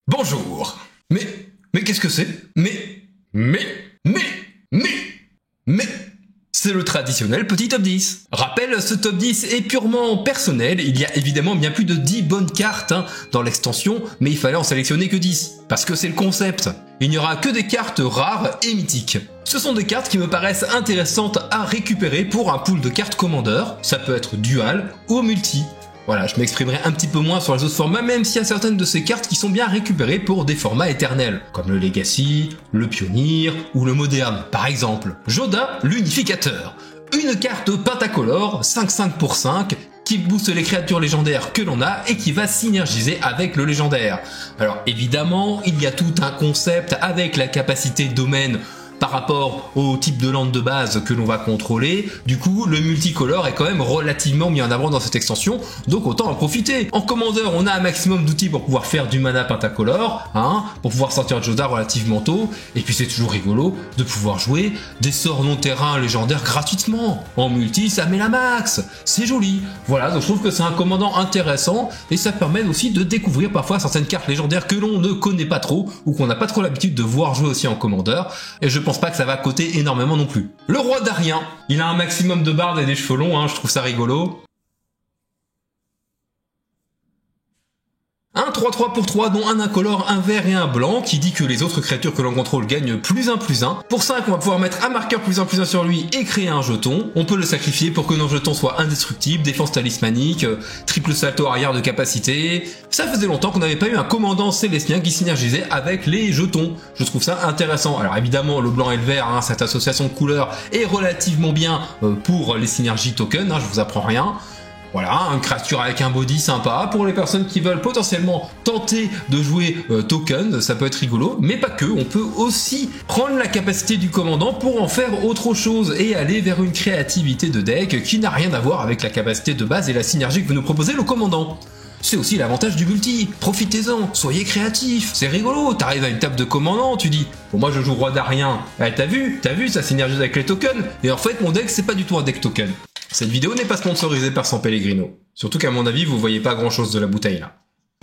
Bonjour. Mais qu'est-ce que c'est? Mais... C'est le traditionnel petit top 10. Rappel, ce top 10 est purement personnel, il y a évidemment bien plus de 10 bonnes cartes dans l'extension, mais il fallait en sélectionner que 10, parce que c'est le concept. Il n'y aura que des cartes rares et mythiques. Ce sont des cartes qui me paraissent intéressantes à récupérer pour un pool de cartes commandeur, ça peut être dual ou multi. Voilà, je m'exprimerai un petit peu moins sur les autres formats, même s'il y a certaines de ces cartes qui sont bien récupérées pour des formats éternels, comme le Legacy, le Pionnier ou le Moderne, par exemple. Joda, l'unificateur. Une carte pentacolore, 5/5 pour 5, qui booste les créatures légendaires que l'on a et qui va synergiser avec le légendaire. Alors évidemment, il y a tout un concept avec la capacité domaine par rapport au type de land de base que l'on va contrôler. Du coup, le multicolore est quand même relativement mis en avant dans cette extension, donc autant en profiter. En commandeur, on a un maximum d'outils pour pouvoir faire du mana pentacolore, pour pouvoir sortir Joda relativement tôt, et puis c'est toujours rigolo de pouvoir jouer des sorts non-terrain légendaires gratuitement. En multi, ça met la max, c'est joli. Voilà, donc je trouve que c'est un commandant intéressant, et ça permet aussi de découvrir parfois certaines cartes légendaires que l'on ne connaît pas trop, ou qu'on n'a pas trop l'habitude de voir jouer aussi en commandeur, et je pense pas que ça va coter énormément non plus. Le roi d'Arien, il a un maximum de bardes et des cheveux longs, je trouve ça rigolo. Un 3/3 pour 3 dont un incolore, un vert et un blanc qui dit que les autres créatures que l'on contrôle gagnent +1/+1. Pour 5, on va pouvoir mettre un marqueur +1/+1 sur lui et créer un jeton. On peut le sacrifier pour que nos jetons soient indestructibles, défense talismanique, triple salto arrière de capacité. Ça faisait longtemps qu'on n'avait pas eu un commandant célestien qui synergisait avec les jetons. Je trouve ça intéressant. Alors évidemment, le blanc et le vert, cette association de couleurs est relativement bien pour les synergies tokens, je vous apprends rien. Voilà, une créature avec un body sympa pour les personnes qui veulent potentiellement tenter de jouer token, ça peut être rigolo, mais pas que, on peut aussi prendre la capacité du commandant pour en faire autre chose et aller vers une créativité de deck qui n'a rien à voir avec la capacité de base et la synergie que veut nous proposer le commandant. C'est aussi l'avantage du multi, profitez-en, soyez créatifs, c'est rigolo, t'arrives à une table de commandant, tu dis « Bon moi je joue roi d'Arien, t'as vu, ça synergise avec les tokens, et en fait mon deck c'est pas du tout un deck token. » Cette vidéo n'est pas sponsorisée par San Pellegrino, surtout qu'à mon avis vous voyez pas grand chose de la bouteille là.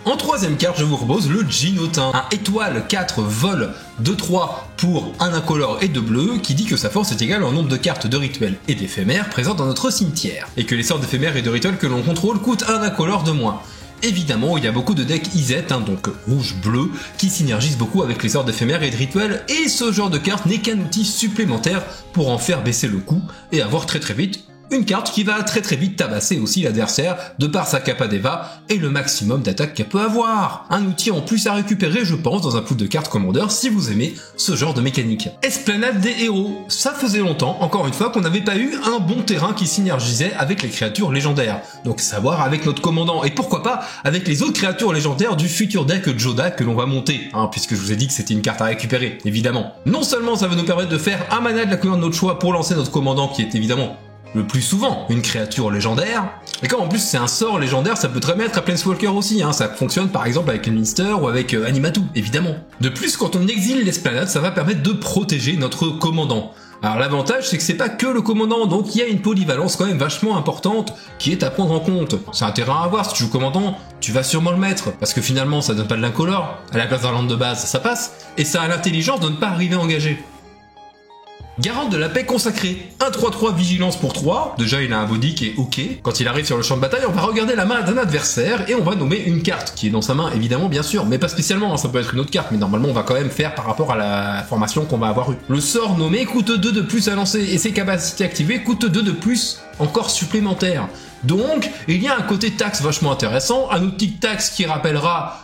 En troisième carte, je vous propose le Ginotin, un étoile 4 vol 2/3 pour un incolore et 2 bleus, qui dit que sa force est égale au nombre de cartes de rituels et d'éphémères présentes dans notre cimetière, et que les sorts d'éphémères et de rituels que l'on contrôle coûtent un incolore de moins. Évidemment, il y a beaucoup de decks IZ, donc rouge-bleu, qui synergisent beaucoup avec les sorts d'éphémères et de rituels, et ce genre de carte n'est qu'un outil supplémentaire pour en faire baisser le coût, et avoir très vite une carte qui va très vite tabasser aussi l'adversaire de par sa capa d'Eva et le maximum d'attaque qu'elle peut avoir. Un outil en plus à récupérer je pense dans un pool de cartes commandeur si vous aimez ce genre de mécanique. Esplanade des héros, ça faisait longtemps encore une fois qu'on n'avait pas eu un bon terrain qui synergisait avec les créatures légendaires. Donc savoir avec notre commandant et pourquoi pas avec les autres créatures légendaires du futur deck Joda que l'on va monter, puisque je vous ai dit que c'était une carte à récupérer, évidemment. Non seulement ça va nous permettre de faire un mana de la couleur de notre choix pour lancer notre commandant qui est évidemment le plus souvent une créature légendaire, et comme en plus c'est un sort légendaire, ça peut très bien être à Planeswalker aussi, ça fonctionne par exemple avec Minster ou avec Animatu, évidemment. De plus, quand on exile l'esplanade, ça va permettre de protéger notre commandant. Alors l'avantage c'est que c'est pas que le commandant, donc il y a une polyvalence quand même vachement importante qui est à prendre en compte. C'est un terrain à voir, si tu joues commandant, tu vas sûrement le mettre, parce que finalement ça donne pas de l'incolore, à la place d'un land de base ça passe, et ça a l'intelligence de ne pas arriver engagé. Garant de la paix consacrée, un 3/3 vigilance pour 3, déjà il a un body qui est ok. Quand il arrive sur le champ de bataille, on va regarder la main d'un adversaire et on va nommer une carte qui est dans sa main évidemment bien sûr, mais pas spécialement, ça peut être une autre carte, mais normalement on va quand même faire par rapport à la formation qu'on va avoir eue. Le sort nommé coûte 2 de plus à lancer et ses capacités activées coûtent 2 de plus encore supplémentaires. Donc il y a un côté taxe vachement intéressant, un outil de taxe qui rappellera...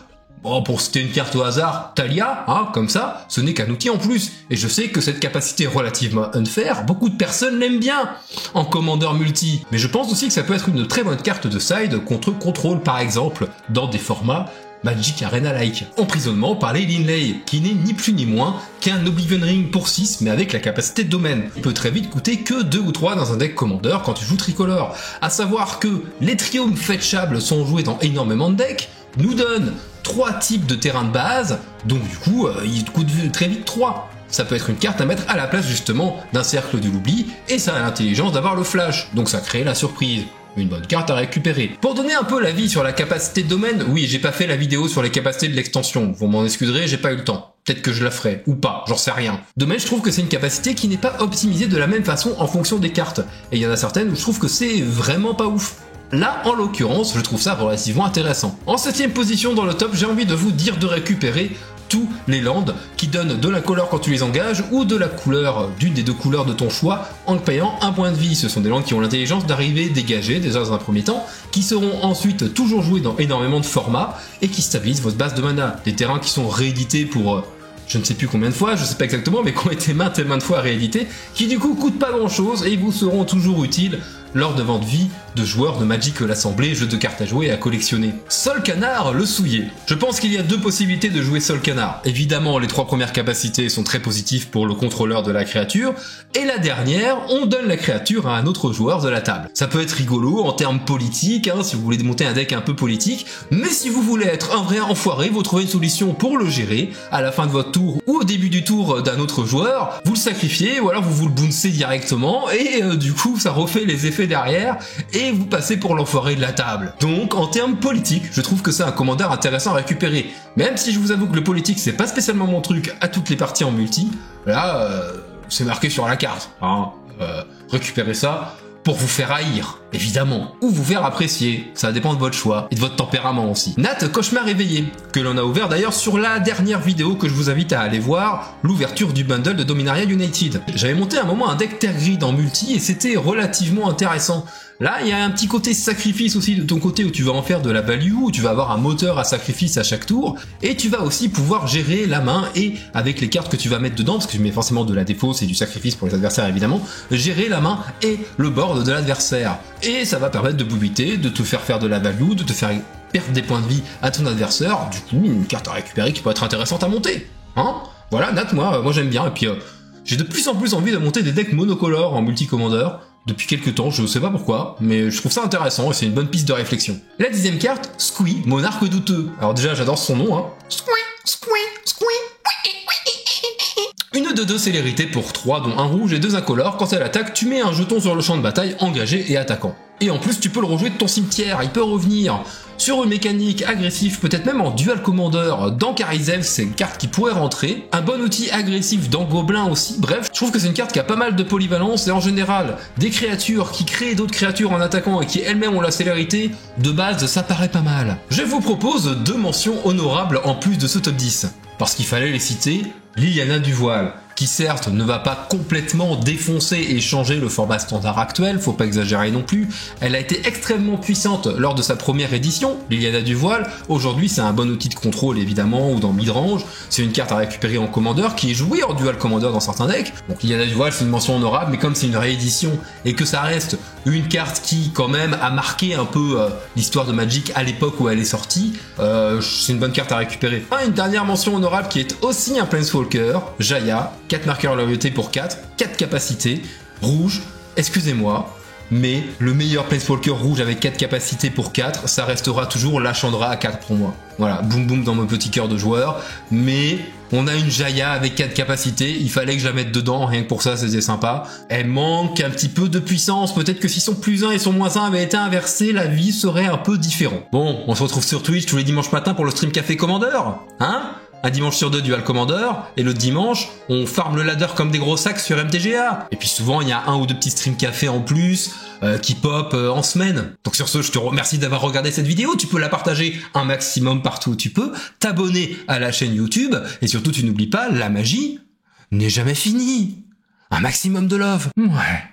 Bon, pour citer une carte au hasard, Talia, comme ça, ce n'est qu'un outil en plus. Et je sais que cette capacité relativement unfair, beaucoup de personnes l'aiment bien en commandeur multi. Mais je pense aussi que ça peut être une très bonne carte de side contre contrôle par exemple, dans des formats Magic Arena-like. Emprisonnement par les Linley, qui n'est ni plus ni moins qu'un Oblivion Ring pour 6, mais avec la capacité de domaine. Il peut très vite coûter que 2 ou 3 dans un deck commandeur quand tu joues tricolore. À savoir que les triomphes fetchables sont joués dans énormément de decks, nous donnent 3 types de terrains de base, donc du coup, il coûte très vite 3. Ça peut être une carte à mettre à la place justement d'un cercle de l'oubli, et ça a l'intelligence d'avoir le flash, donc ça crée la surprise. une bonne carte à récupérer. Pour donner un peu l'avis sur la capacité de domaine, oui, j'ai pas fait la vidéo sur les capacités de l'extension, vous m'en excuserez, j'ai pas eu le temps. Peut-être que je la ferai, ou pas, j'en sais rien. Domaine, je trouve que c'est une capacité qui n'est pas optimisée de la même façon en fonction des cartes. Et il y en a certaines où je trouve que c'est vraiment pas ouf. Là, en l'occurrence, je trouve ça relativement intéressant. En 7ème position dans le top, j'ai envie de vous dire de récupérer tous les lands qui donnent de la couleur quand tu les engages ou de la couleur d'une des deux couleurs de ton choix en payant un point de vie. Ce sont des lands qui ont l'intelligence d'arriver dégagées déjà dans un premier temps, qui seront ensuite toujours joués dans énormément de formats et qui stabilisent votre base de mana. Des terrains qui sont réédités pour je ne sais plus combien de fois, je sais pas exactement, mais qui ont été maintes et maintes fois réédités, qui du coup coûtent pas grand chose et vous seront toujours utiles lors de votre vie de joueur de Magic l'Assemblée, jeu de cartes à jouer et à collectionner. Sol Canard, le souillé. Je pense qu'il y a deux possibilités de jouer Sol Canard. Évidemment, les 3 premières capacités sont très positives pour le contrôleur de la créature, et la dernière, on donne la créature à un autre joueur de la table. Ça peut être rigolo en termes politiques, hein, si vous voulez monter un deck un peu politique, mais si vous voulez être un vrai enfoiré, vous trouvez une solution pour le gérer, à la fin de votre tour ou au début du tour d'un autre joueur, vous le sacrifiez, ou alors vous le bouncez directement, et du coup ça refait les effets derrière, et vous passez pour l'enfoiré de la table. Donc en termes politiques, je trouve que c'est un commandeur intéressant à récupérer. Même si je vous avoue que le politique c'est pas spécialement mon truc à toutes les parties en multi, là c'est marqué sur la carte. Hein. Récupérez ça pour vous faire haïr, évidemment, ou vous faire apprécier, ça dépend de votre choix, et de votre tempérament aussi. Nat, Cauchemar éveillé, que l'on a ouvert d'ailleurs sur la dernière vidéo que je vous invite à aller voir, l'ouverture du bundle de Dominaria United. J'avais monté à un moment un deck Terre Grid en multi, et c'était relativement intéressant. Là, il y a un petit côté sacrifice aussi de ton côté où tu vas en faire de la value, où tu vas avoir un moteur à sacrifice à chaque tour, et tu vas aussi pouvoir gérer la main et avec les cartes que tu vas mettre dedans, parce que tu mets forcément de la défausse et du sacrifice pour les adversaires évidemment, gérer la main et le board de l'adversaire. Et ça va permettre de bouiter, de te faire de la value, de te faire perdre des points de vie à ton adversaire, du coup une carte à récupérer qui peut être intéressante à monter. Hein? Voilà, Nat, moi j'aime bien, et puis j'ai de plus en plus envie de monter des decks monocolores en multi-commandeur. Depuis quelques temps, je sais pas pourquoi, mais je trouve ça intéressant et c'est une bonne piste de réflexion. La 10ème carte, Squee, monarque douteux. Alors déjà, j'adore son nom, hein. Une de 2 célérité pour 3, dont un rouge et 2 incolores. Quand elle attaque, tu mets un jeton sur le champ de bataille, engagé et attaquant. Et en plus, tu peux le rejouer de ton cimetière, il peut revenir sur une mécanique agressive, peut-être même en dual commander. Dans Karizev, c'est une carte qui pourrait rentrer. Un bon outil agressif dans Gobelin aussi. Bref, je trouve que c'est une carte qui a pas mal de polyvalence et en général, des créatures qui créent d'autres créatures en attaquant et qui elles-mêmes ont la célérité, de base, ça paraît pas mal. Je vous propose 2 mentions honorables en plus de ce top 10. Parce qu'il fallait les citer, Liliana du Voile, qui certes ne va pas complètement défoncer et changer le format standard actuel, faut pas exagérer non plus, elle a été extrêmement puissante lors de sa première édition, Liliana du Voile. Aujourd'hui c'est un bon outil de contrôle évidemment, ou dans midrange, c'est une carte à récupérer en commandeur qui est jouée en dual commander dans certains decks, donc Liliana du Voile c'est une mention honorable, mais comme c'est une réédition et que ça reste une carte qui quand même a marqué un peu l'histoire de Magic à l'époque où elle est sortie, c'est une bonne carte à récupérer. Une dernière mention honorable qui est aussi un Planeswalker, Jaya, 4 marqueurs loyauté pour 4 capacités, rouge, excusez-moi, mais le meilleur Planeswalker rouge avec 4 capacités pour 4, ça restera toujours la Chandra à 4 pour moi. Voilà, boum boum dans mon petit cœur de joueur, mais on a une Jaya avec 4 capacités, il fallait que je la mette dedans, rien que pour ça c'était sympa. Elle manque un petit peu de puissance, peut-être que si son plus 1 et son moins 1 avaient été inversés, la vie serait un peu différente. Bon, on se retrouve sur Twitch tous les dimanches matins pour le stream Café Commander, hein? Un dimanche sur 2 dual commander, et l'autre dimanche, on farm le ladder comme des gros sacs sur MTGA. Et puis souvent, il y a 1 ou 2 petits streams café en plus, qui pop en semaine. Donc sur ce, je te remercie d'avoir regardé cette vidéo, tu peux la partager un maximum partout où tu peux, t'abonner à la chaîne YouTube, et surtout tu n'oublies pas, la magie n'est jamais finie. Un maximum de love. Ouais.